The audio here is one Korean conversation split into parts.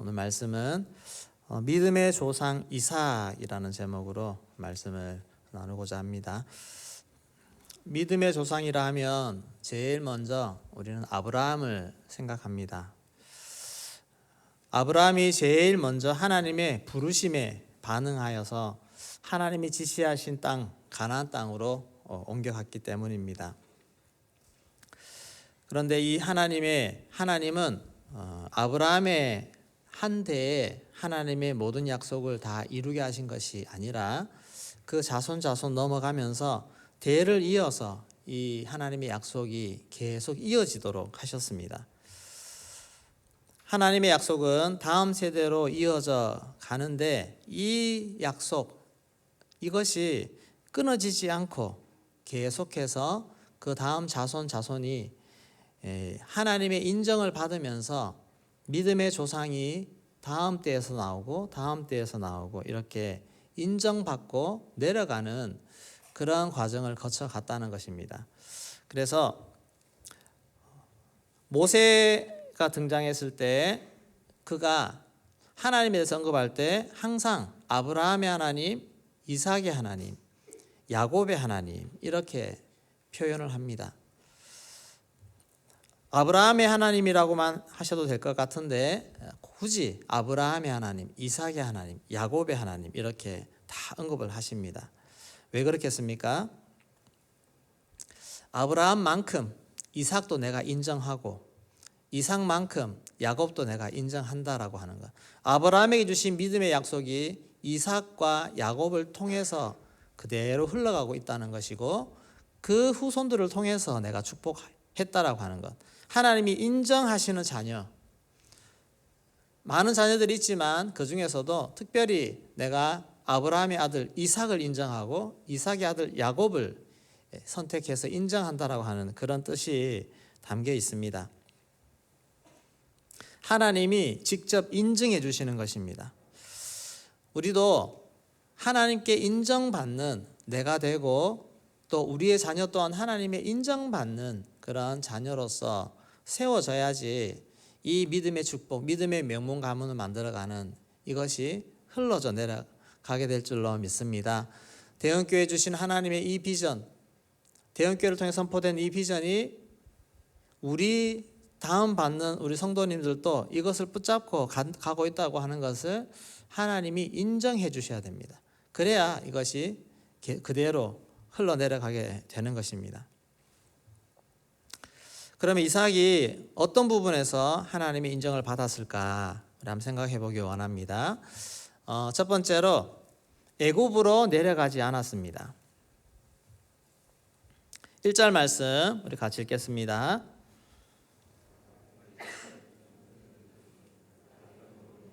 오늘 말씀은 믿음의 조상 이삭이라는 제목으로 말씀을 나누고자 합니다. 믿음의 조상이라 하면 제일 먼저 우리는 아브라함을 생각합니다. 아브라함이 제일 먼저 하나님의 부르심에 반응하여서 하나님이 지시하신 땅, 가나안 땅으로 옮겨갔기 때문입니다. 그런데 이 하나님은 아브라함의 한 대에 하나님의 모든 약속을 다 이루게 하신 것이 아니라 그 자손 넘어가면서 대를 이어서 이 하나님의 약속이 계속 이어지도록 하셨습니다. 하나님의 약속은 다음 세대로 이어져 가는데 이 약속, 이것이 끊어지지 않고 계속해서 그 다음 자손이 하나님의 인정을 받으면서 믿음의 조상이 다음 때에서 나오고 이렇게 인정받고 내려가는 그런 과정을 거쳐갔다는 것입니다. 그래서 모세가 등장했을 때 그가 하나님에 대해서 언급할 때 항상 아브라함의 하나님, 이삭의 하나님, 야곱의 하나님 이렇게 표현을 합니다. 아브라함의 하나님이라고만 하셔도 될 것 같은데 굳이 아브라함의 하나님, 이삭의 하나님, 야곱의 하나님 이렇게 다 언급을 하십니다. 왜 그렇겠습니까? 아브라함만큼 이삭도 내가 인정하고 이삭만큼 야곱도 내가 인정한다라고 하는 것. 아브라함에게 주신 믿음의 약속이 이삭과 야곱을 통해서 그대로 흘러가고 있다는 것이고 그 후손들을 통해서 내가 축복했다라고 하는 것. 하나님이 인정하시는 자녀, 많은 자녀들이 있지만 그 중에서도 특별히 내가 아브라함의 아들 이삭을 인정하고 이삭의 아들 야곱을 선택해서 인정한다라고 하는 그런 뜻이 담겨 있습니다. 하나님이 직접 인증해 주시는 것입니다. 우리도 하나님께 인정받는 내가 되고 또 우리의 자녀 또한 하나님의 인정받는 그런 자녀로서 세워져야지 이 믿음의 축복, 믿음의 명문 가문을 만들어가는 이것이 흘러져 내려가게 될 줄로 믿습니다. 대형교회 주신 하나님의 이 비전, 대형교회를 통해 선포된 이 비전이 우리 다음 받는 우리 성도님들도 이것을 붙잡고 가고 있다고 하는 것을 하나님이 인정해 주셔야 됩니다. 그래야 이것이 그대로 흘러내려가게 되는 것입니다. 그러면 이삭이 어떤 부분에서 하나님의 인정을 받았을까? 한번 생각해 보기 원합니다. 첫 번째로 애굽으로 내려가지 않았습니다. 1절 말씀 우리 같이 읽겠습니다.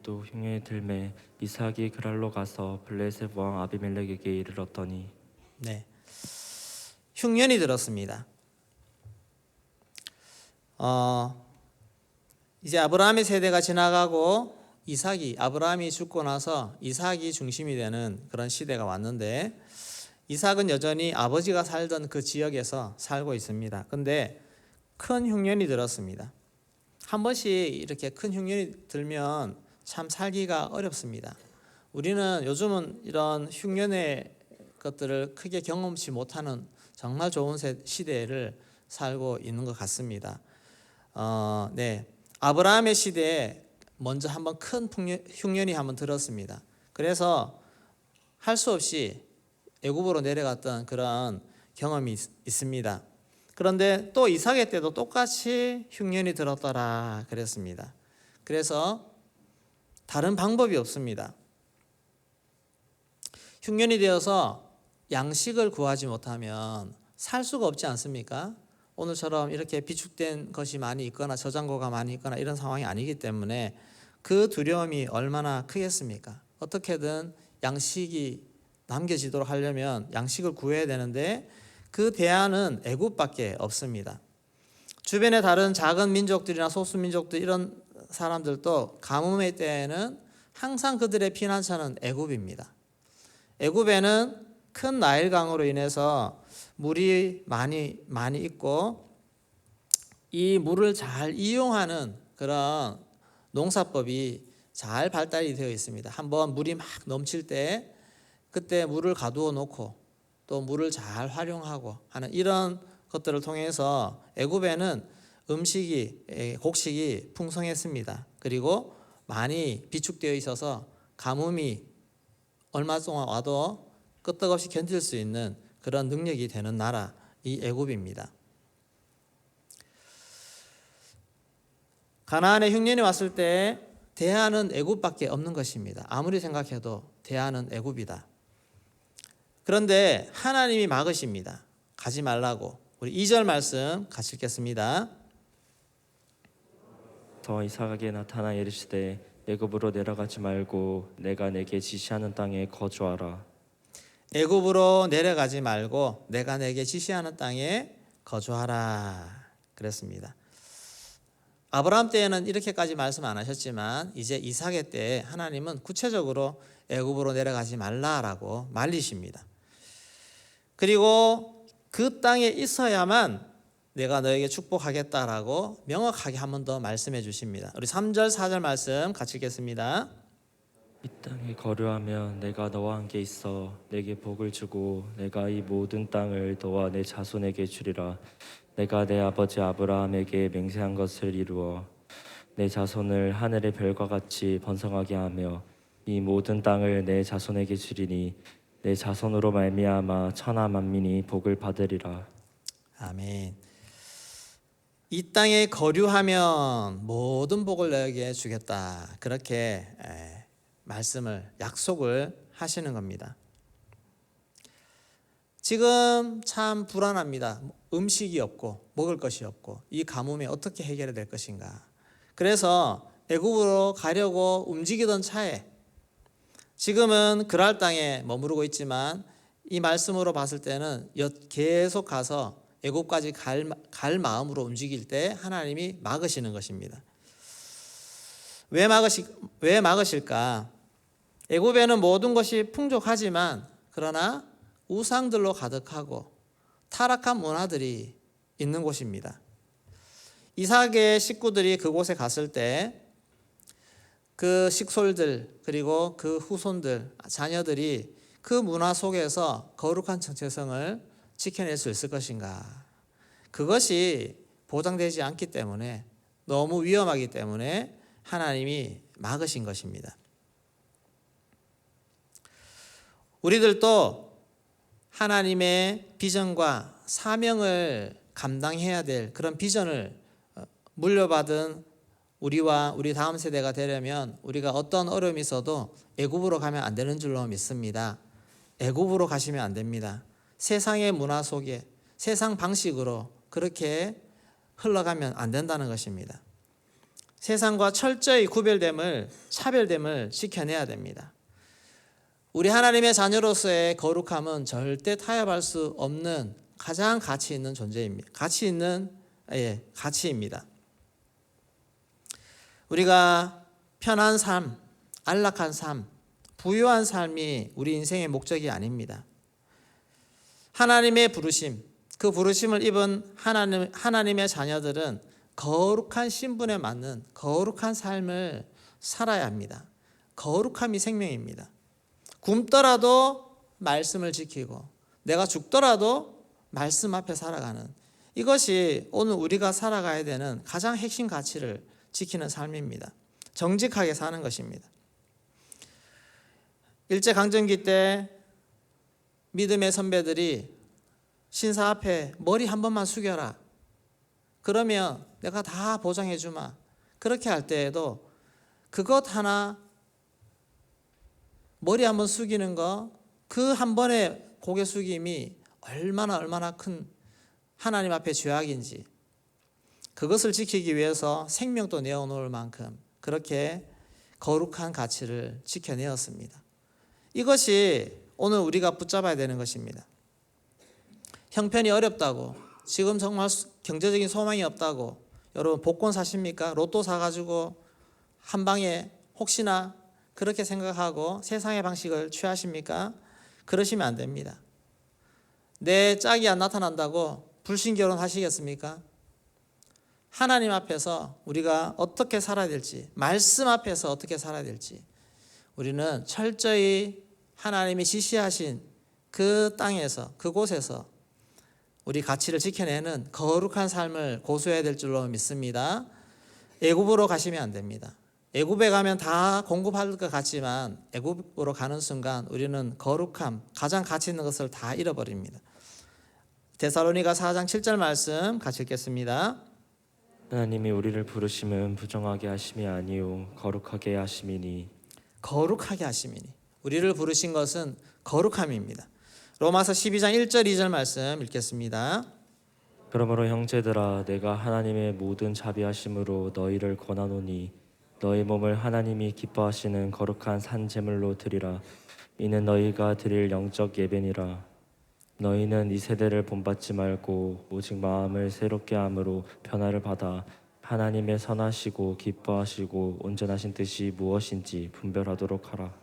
또 흉년이 들매 이삭이 그랄로 가서 블레셋 왕 아비멜렉에게 이르렀더니 네, 흉년이 들었습니다. 이제 아브라함의 세대가 지나가고 아브라함이 죽고 나서 이삭이 중심이 되는 그런 시대가 왔는데 이삭은 여전히 아버지가 살던 그 지역에서 살고 있습니다. 근데 큰 흉년이 들었습니다. 한 번씩 이렇게 큰 흉년이 들면 참 살기가 어렵습니다. 우리는 요즘은 이런 흉년의 것들을 크게 경험치 못하는 정말 좋은 시대를 살고 있는 것 같습니다. 아브라함의 시대에 먼저 한번 큰 흉년이 한번 들었습니다. 그래서 할 수 없이 애굽으로 내려갔던 그런 경험이 있습니다. 그런데 또 이삭의 때도 똑같이 흉년이 들었더라 그랬습니다. 그래서 다른 방법이 없습니다. 흉년이 되어서 양식을 구하지 못하면 살 수가 없지 않습니까? 오늘처럼 이렇게 비축된 것이 많이 있거나 저장고가 많이 있거나 이런 상황이 아니기 때문에 그 두려움이 얼마나 크겠습니까? 어떻게든 양식이 남겨지도록 하려면 양식을 구해야 되는데 그 대안은 애굽밖에 없습니다. 주변의 다른 작은 민족들이나 소수민족들 이런 사람들도 가뭄의 때에는 항상 그들의 피난처는 애굽입니다. 애굽에는 큰 나일강으로 인해서 물이 많이 있고 이 물을 잘 이용하는 그런 농사법이 잘 발달이 되어 있습니다. 한번 물이 막 넘칠 때 그때 물을 가두어 놓고 또 물을 잘 활용하고 하는 이런 것들을 통해서 애굽에는 곡식이 풍성했습니다. 그리고 많이 비축되어 있어서 가뭄이 얼마 동안 와도 끄떡없이 견딜 수 있는 그런 능력이 되는 나라 이 애굽입니다. 가나안에 흉년이 왔을 때 대안은 애굽밖에 없는 것입니다. 아무리 생각해도 대안은 애굽이다. 그런데 하나님이 막으십니다. 가지 말라고. 우리 2절 말씀 같이 읽겠습니다. 더 이삭에게 나타나 이르시되 애굽으로 내려가지 말고 내가 내게 지시하는 땅에 거주하라. 애굽으로 내려가지 말고 내가 내게 지시하는 땅에 거주하라 그랬습니다. 아브라함 때에는 이렇게까지 말씀 안 하셨지만 이제 이삭의 때 하나님은 구체적으로 애굽으로 내려가지 말라라고 말리십니다. 그리고 그 땅에 있어야만 내가 너에게 축복하겠다라고 명확하게 한 번 더 말씀해 주십니다. 우리 3절 4절 말씀 같이 읽겠습니다. 이 땅에 거류하면 내가 너와 함께 있어 내게 복을 주고 내가 이 모든 땅을 너와 내 자손에게 주리라. 내가 내 아버지 아브라함에게 맹세한 것을 이루어 내 자손을 하늘의 별과 같이 번성하게 하며 이 모든 땅을 내 자손에게 주리니 내 자손으로 말미암아 천하 만민이 복을 받으리라. 아멘. 이 땅에 거류하면 모든 복을 너에게 주겠다. 그렇게 말씀을 약속을 하시는 겁니다. 지금 참 불안합니다. 음식이 없고 먹을 것이 없고 이 가뭄이 어떻게 해결이 될 것인가. 그래서 애굽으로 가려고 움직이던 차에 지금은 그랄 땅에 머무르고 있지만 이 말씀으로 봤을 때는 계속 가서 애굽까지 갈 마음으로 움직일 때 하나님이 막으시는 것입니다. 왜 막으실까? 애굽에는 모든 것이 풍족하지만 그러나 우상들로 가득하고 타락한 문화들이 있는 곳입니다. 이삭의 식구들이 그곳에 갔을 때 그 식솔들 그리고 그 후손들 자녀들이 그 문화 속에서 거룩한 정체성을 지켜낼 수 있을 것인가? 그것이 보장되지 않기 때문에 너무 위험하기 때문에 하나님이 막으신 것입니다. 우리들도 하나님의 비전과 사명을 감당해야 될 그런 비전을 물려받은 우리와 우리 다음 세대가 되려면 우리가 어떤 어려움이 있어도 애굽으로 가면 안 되는 줄로 믿습니다. 애굽으로 가시면 안 됩니다. 세상의 문화 속에 세상 방식으로 그렇게 흘러가면 안 된다는 것입니다. 세상과 철저히 차별됨을 지켜내야 됩니다. 우리 하나님의 자녀로서의 거룩함은 절대 타협할 수 없는 가장 가치 있는 존재입니다. 가치입니다. 우리가 편한 삶, 안락한 삶, 부유한 삶이 우리 인생의 목적이 아닙니다. 하나님의 부르심, 그 부르심을 입은 하나님의 자녀들은 거룩한 신분에 맞는 거룩한 삶을 살아야 합니다. 거룩함이 생명입니다. 굶더라도 말씀을 지키고 내가 죽더라도 말씀 앞에 살아가는 이것이 오늘 우리가 살아가야 되는 가장 핵심 가치를 지키는 삶입니다. 정직하게 사는 것입니다. 일제강점기 때 믿음의 선배들이 신사 앞에 머리 한 번만 숙여라. 그러면 내가 다 보장해 주마. 그렇게 할 때에도 그것 하나 머리 한번 숙이는 거 그 한 번의 고개 숙임이 얼마나 큰 하나님 앞에 죄악인지 그것을 지키기 위해서 생명도 내어놓을 만큼 그렇게 거룩한 가치를 지켜내었습니다. 이것이 오늘 우리가 붙잡아야 되는 것입니다. 형편이 어렵다고 지금 정말 경제적인 소망이 없다고 여러분 복권 사십니까? 로또 사가지고 한 방에 혹시나 그렇게 생각하고 세상의 방식을 취하십니까? 그러시면 안 됩니다. 내 짝이 안 나타난다고 불신결혼 하시겠습니까? 하나님 앞에서 우리가 어떻게 살아야 될지, 말씀 앞에서 어떻게 살아야 될지 우리는 철저히 하나님이 지시하신 그 땅에서, 그곳에서 우리 가치를 지켜내는 거룩한 삶을 고수해야 될 줄로 믿습니다. 애굽으로 가시면 안 됩니다. 애굽에 가면 다 공급할 것 같지만 애굽으로 가는 순간 우리는 거룩함, 가장 가치 있는 것을 다 잃어버립니다. 데살로니가 4장 7절 말씀 같이 읽겠습니다. 하나님이 우리를 부르심은 부정하게 하심이 아니요 거룩하게 하심이니. 거룩하게 하심이니. 우리를 부르신 것은 거룩함입니다. 로마서 12장 1절 2절 말씀 읽겠습니다. 그러므로 형제들아 내가 하나님의 모든 자비하심으로 너희를 권하노니 너희 몸을 하나님이 기뻐하시는 거룩한 산 제물로 드리라. 이는 너희가 드릴 영적 예배니라. 너희는 이 세대를 본받지 말고 오직 마음을 새롭게 함으로 변화를 받아 하나님의 선하시고 기뻐하시고 온전하신 뜻이 무엇인지 분별하도록 하라.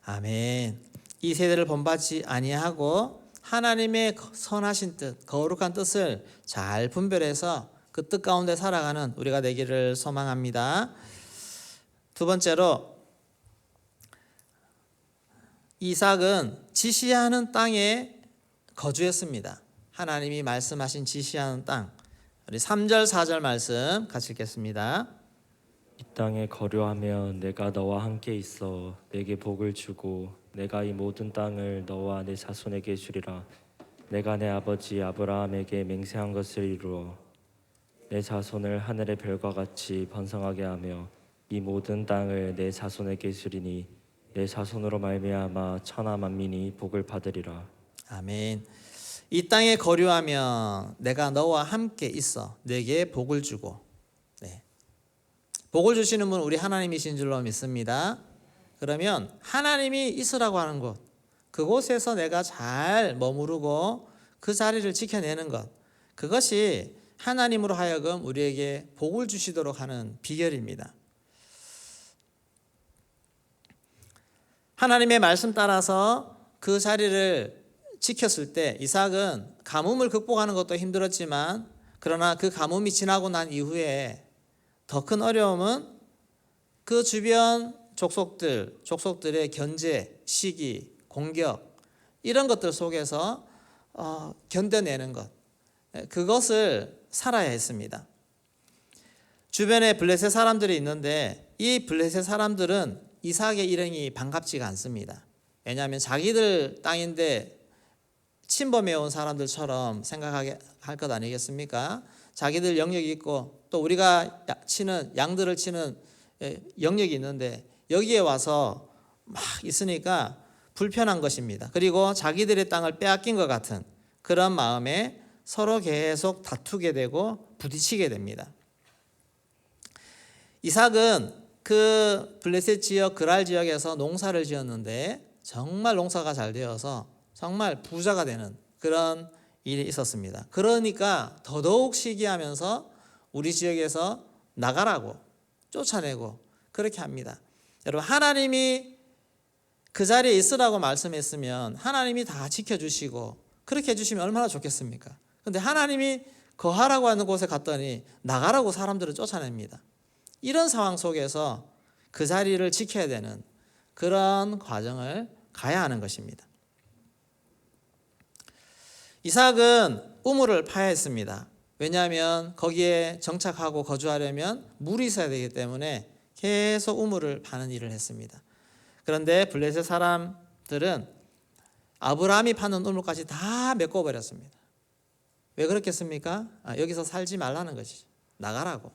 아멘. 이 세대를 본받지 아니하고 하나님의 선하신 뜻, 거룩한 뜻을 잘 분별해서 그 뜻 가운데 살아가는 우리가 되기를 소망합니다. 두 번째로 이삭은 지시하는 땅에 거주했습니다. 하나님이 말씀하신 지시하는 땅. 우리 3절 4절 말씀 같이 읽겠습니다. 이 땅에 거류하며 내가 너와 함께 있어 내게 복을 주고 내가 이 모든 땅을 너와 내 자손에게 주리라. 내가 내 아버지 아브라함에게 맹세한 것을 이루어 내 자손을 하늘의 별과 같이 번성하게 하며 이 모든 땅을 내 자손에게 주리니 내 자손으로 말미암아 천하 만민이 복을 받으리라. 아멘. 이 땅에 거류하며 내가 너와 함께 있어 내게 복을 주고. 네. 복을 주시는 분 우리 하나님이신 줄로 믿습니다. 그러면 하나님이 있으라고 하는 곳, 그곳에서 내가 잘 머무르고 그 자리를 지켜내는 것, 그것이 하나님으로 하여금 우리에게 복을 주시도록 하는 비결입니다. 하나님의 말씀 따라서 그 자리를 지켰을 때 이삭은 가뭄을 극복하는 것도 힘들었지만 그러나 그 가뭄이 지나고 난 이후에 더 큰 어려움은 그 주변 족속들의 견제, 시기, 공격 이런 것들 속에서 견뎌내는 것, 그것을 살아야 했습니다. 주변에 블레셋 사람들이 있는데 이 블레셋 사람들은 이삭의 일행이 반갑지가 않습니다. 왜냐하면 자기들 땅인데 침범해 온 사람들처럼 생각하게 할 것 아니겠습니까? 자기들 영역이 있고 또 우리가 치는 양들을 치는 영역이 있는데 여기에 와서 막 있으니까 불편한 것입니다. 그리고 자기들의 땅을 빼앗긴 것 같은 그런 마음에 서로 계속 다투게 되고 부딪히게 됩니다. 이삭은 그 블레셋 지역 그랄 지역에서 농사를 지었는데 정말 농사가 잘 되어서 정말 부자가 되는 그런 일이 있었습니다. 그러니까 더더욱 시기하면서 우리 지역에서 나가라고 쫓아내고 그렇게 합니다. 여러분, 하나님이 그 자리에 있으라고 말씀했으면 하나님이 다 지켜주시고 그렇게 해주시면 얼마나 좋겠습니까? 그런데 하나님이 거하라고 하는 곳에 갔더니 나가라고 사람들을 쫓아냅니다. 이런 상황 속에서 그 자리를 지켜야 되는 그런 과정을 가야 하는 것입니다. 이삭은 우물을 파야 했습니다. 왜냐하면 거기에 정착하고 거주하려면 물이 있어야 되기 때문에 계속 우물을 파는 일을 했습니다. 그런데 블레셋 사람들은 아브라함이 파는 우물까지 다 메꿔버렸습니다. 왜 그렇겠습니까? 여기서 살지 말라는 것이죠. 나가라고.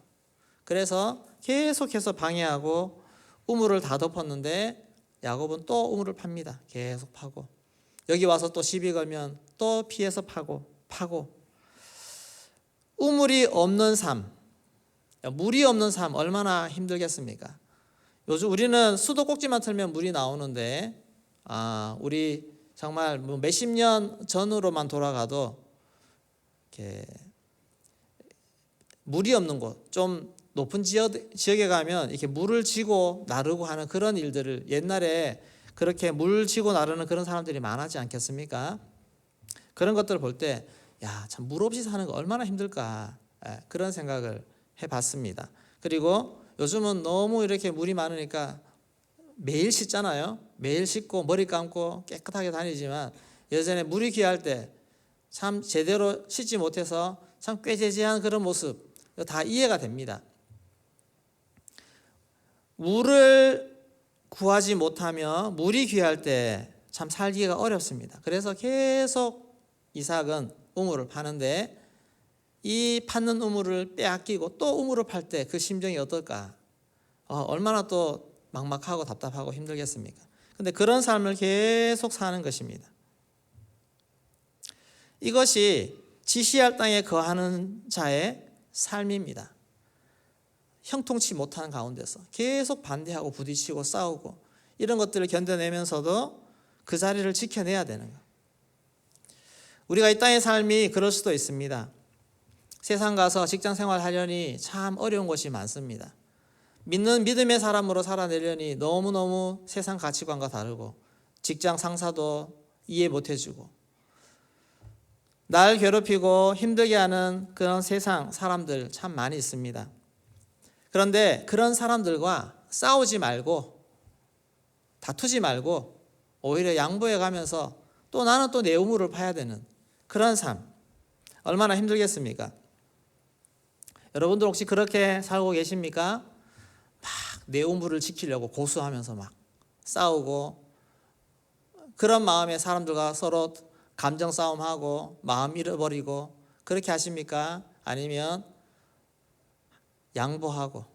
그래서 계속해서 방해하고 우물을 다 덮었는데 야곱은 또 우물을 팝니다. 계속 파고. 여기 와서 또 시비 걸면 또 피해서 파고. 우물이 없는 삶, 물이 없는 삶 얼마나 힘들겠습니까? 요즘 우리는 수도꼭지만 틀면 물이 나오는데 우리 정말 몇십 년 전으로만 돌아가도 이렇게 물이 없는 곳, 좀 높은 지역에 가면 이렇게 물을 지고 나르고 하는 그런 일들을 옛날에 그렇게 물 지고 나르는 그런 사람들이 많았지 않겠습니까? 그런 것들을 볼 때 참 물 없이 사는 거 얼마나 힘들까 그런 생각을 봤습니다. 그리고 요즘은 너무 이렇게 물이 많으니까 매일 씻잖아요. 매일 씻고 머리 감고 깨끗하게 다니지만 예전에 물이 귀할 때 참 제대로 씻지 못해서 참 꾀죄죄한 그런 모습 다 이해가 됩니다. 물을 구하지 못하며 물이 귀할 때 참 살기가 어렵습니다. 그래서 계속 이삭은 우물을 파는데 이 파는 우물을 빼앗기고 또 우물을 팔 때 그 심정이 어떨까? 얼마나 또 막막하고 답답하고 힘들겠습니까? 근데 그런 삶을 계속 사는 것입니다. 이것이 지시할 땅에 거하는 자의 삶입니다. 형통치 못하는 가운데서 계속 반대하고 부딪히고 싸우고 이런 것들을 견뎌내면서도 그 자리를 지켜내야 되는 것. 우리가 이 땅의 삶이 그럴 수도 있습니다. 세상 가서 직장 생활 하려니 참 어려운 것이 많습니다. 믿는 믿음의 사람으로 살아내려니 너무너무 세상 가치관과 다르고 직장 상사도 이해 못 해주고 날 괴롭히고 힘들게 하는 그런 세상 사람들 참 많이 있습니다. 그런데 그런 사람들과 싸우지 말고 다투지 말고 오히려 양보해 가면서 또 나는 또 내 우물을 파야 되는 그런 삶 얼마나 힘들겠습니까? 여러분들 혹시 그렇게 살고 계십니까? 막 내 우물을 지키려고 고수하면서 막 싸우고 그런 마음에 사람들과 서로 감정 싸움하고 마음 잃어버리고 그렇게 하십니까? 아니면 양보하고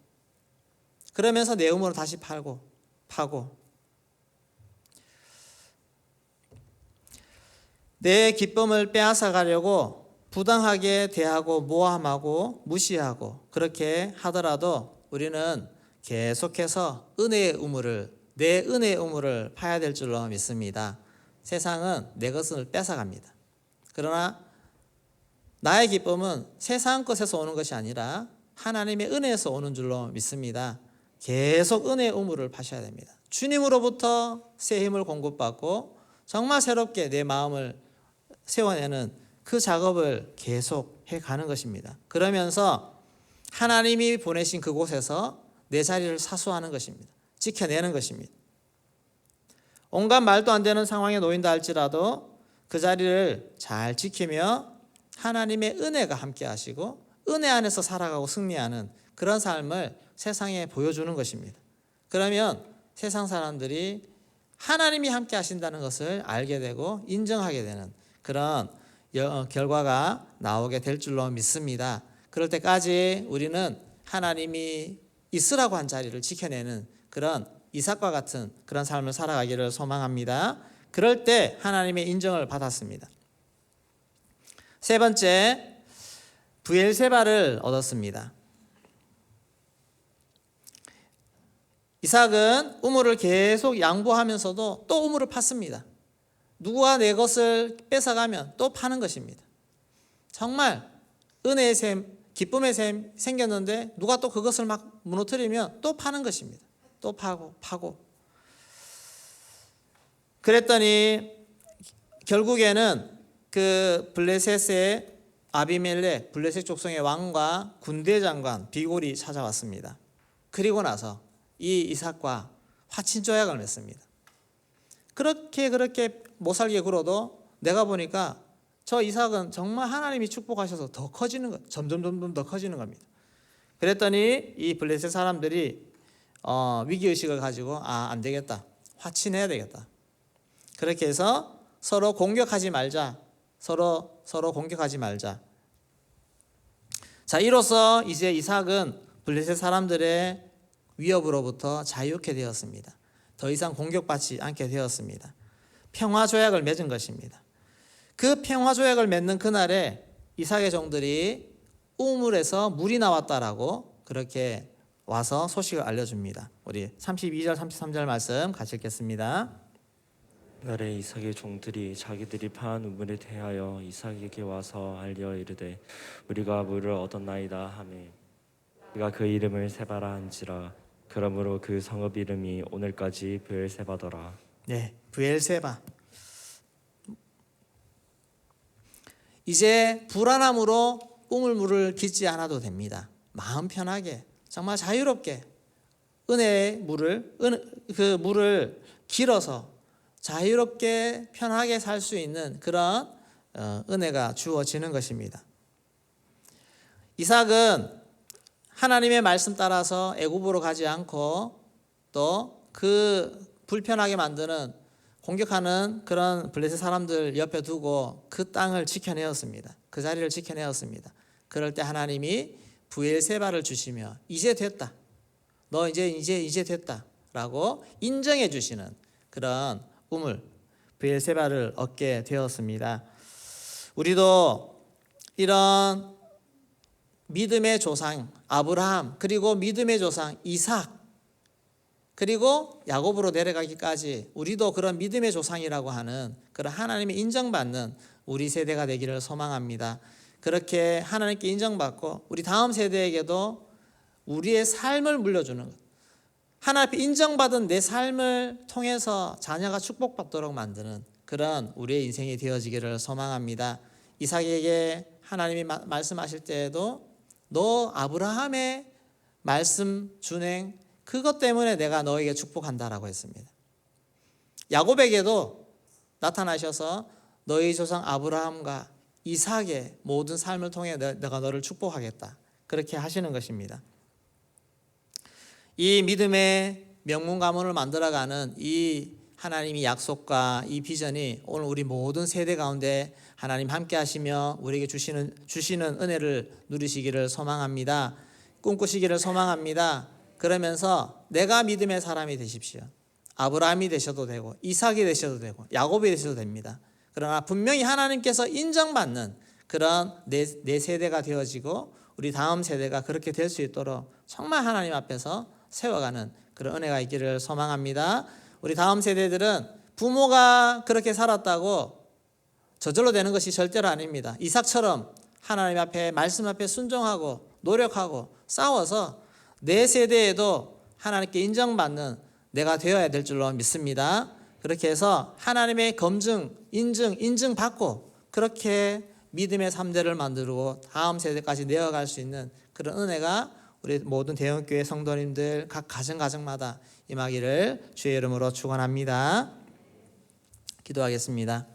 그러면서 내 우물을 다시 파고 내 기쁨을 빼앗아 가려고 부당하게 대하고 모함하고 무시하고 그렇게 하더라도 우리는 계속해서 내 은혜의 우물을 파야 될 줄로 믿습니다. 세상은 내 것을 뺏어갑니다. 그러나 나의 기쁨은 세상 것에서 오는 것이 아니라 하나님의 은혜에서 오는 줄로 믿습니다. 계속 은혜의 우물을 파셔야 됩니다. 주님으로부터 새 힘을 공급받고 정말 새롭게 내 마음을 세워내는 그 작업을 계속 해가는 것입니다. 그러면서 하나님이 보내신 그곳에서 내 자리를 사수하는 것입니다. 지켜내는 것입니다. 온갖 말도 안 되는 상황에 놓인다 할지라도 그 자리를 잘 지키며 하나님의 은혜가 함께 하시고 은혜 안에서 살아가고 승리하는 그런 삶을 세상에 보여주는 것입니다. 그러면 세상 사람들이 하나님이 함께 하신다는 것을 알게 되고 인정하게 되는 그런 결과가 나오게 될 줄로 믿습니다. 그럴 때까지 우리는 하나님이 있으라고 한 자리를 지켜내는 그런 이삭과 같은 그런 삶을 살아가기를 소망합니다. 그럴 때 하나님의 인정을 받았습니다. 세 번째, 브엘세바를 얻었습니다. 이삭은 우물을 계속 양보하면서도 또 우물을 팠습니다. 누구가 내 것을 뺏어가면 또 파는 것입니다. 정말 은혜의 샘, 기쁨의 샘 생겼는데 누가 또 그것을 막 무너뜨리면 또 파는 것입니다. 또 파고. 그랬더니 결국에는 그 블레셋의 아비멜렉, 블레셋 족속의 왕과 군대 장관 비골이 찾아왔습니다. 그리고 나서 이 이삭과 화친 조약을 맺습니다. 그렇게 못 살게 굴어도 내가 보니까 저 이삭은 정말 하나님이 축복하셔서 더 커지는 것, 점점 더 커지는 겁니다. 그랬더니 이 블레셋 사람들이 위기의식을 가지고 안 되겠다. 화친해야 되겠다. 그렇게 해서 서로 공격하지 말자. 서로 공격하지 말자. 자, 이로써 이제 이삭은 블레셋 사람들의 위협으로부터 자유케 되었습니다. 더 이상 공격받지 않게 되었습니다. 평화조약을 맺은 것입니다. 그 평화조약을 맺는 그날에 이삭의 종들이 우물에서 물이 나왔다라고 그렇게 와서 소식을 알려줍니다. 우리 32절 33절 말씀 같이 읽겠습니다. 그날에 이삭의 종들이 자기들이 파한 우물에 대하여 이삭에게 와서 알려 이르되 우리가 물을 얻었나이다 하매 그가 그 이름을 세바라 한지라. 그러므로 그 성읍 이름이 오늘까지 브엘세바더라. 네, 브엘세바. 이제 불안함으로 우물물을 깃지 않아도 됩니다. 마음 편하게 정말 자유롭게 은혜의 물을 길어서 자유롭게 편하게 살 수 있는 그런 은혜가 주어지는 것입니다. 이삭은 하나님의 말씀 따라서 애굽으로 가지 않고 또 그 불편하게 만드는 공격하는 그런 블레셋 사람들 옆에 두고 그 땅을 지켜내었습니다. 그 자리를 지켜내었습니다. 그럴 때 하나님이 브엘세바를 주시며 이제 됐다. 너 이제 됐다라고 인정해 주시는 그런 우물 브엘세바를 얻게 되었습니다. 우리도 이런 믿음의 조상 아브라함 그리고 믿음의 조상 이삭 그리고 야곱으로 내려가기까지 우리도 그런 믿음의 조상이라고 하는 그런 하나님의 인정받는 우리 세대가 되기를 소망합니다. 그렇게 하나님께 인정받고 우리 다음 세대에게도 우리의 삶을 물려주는 것, 하나님 앞에 인정받은 내 삶을 통해서 자녀가 축복받도록 만드는 그런 우리의 인생이 되어지기를 소망합니다. 이삭에게 하나님이 말씀하실 때에도 너 아브라함의 말씀 준행 그것 때문에 내가 너에게 축복한다라고 했습니다. 야곱에게도 나타나셔서 너희 조상 아브라함과 이삭의 모든 삶을 통해 내가 너를 축복하겠다 그렇게 하시는 것입니다. 이 믿음의 명문 가문을 만들어가는 이 하나님의 약속과 이 비전이 오늘 우리 모든 세대 가운데 하나님 함께 하시며 우리에게 주시는 은혜를 누리시기를 소망합니다. 꿈꾸시기를 소망합니다. 그러면서 내가 믿음의 사람이 되십시오. 아브라함이 되셔도 되고 이삭이 되셔도 되고 야곱이 되셔도 됩니다. 그러나 분명히 하나님께서 인정받는 그런 내 세대가 되어지고 우리 다음 세대가 그렇게 될 수 있도록 정말 하나님 앞에서 세워가는 그런 은혜가 있기를 소망합니다. 우리 다음 세대들은 부모가 그렇게 살았다고 저절로 되는 것이 절대로 아닙니다. 이삭처럼 하나님 앞에 말씀 앞에 순종하고 노력하고 싸워서 내 세대에도 하나님께 인정받는 내가 되어야 될 줄로 믿습니다. 그렇게 해서 하나님의 검증, 인증받고 그렇게 믿음의 3대를 만들고 다음 세대까지 내어갈 수 있는 그런 은혜가 우리 모든 대형교회 성도님들 각 가정마다 임하기를 주의 이름으로 축원합니다. 기도하겠습니다.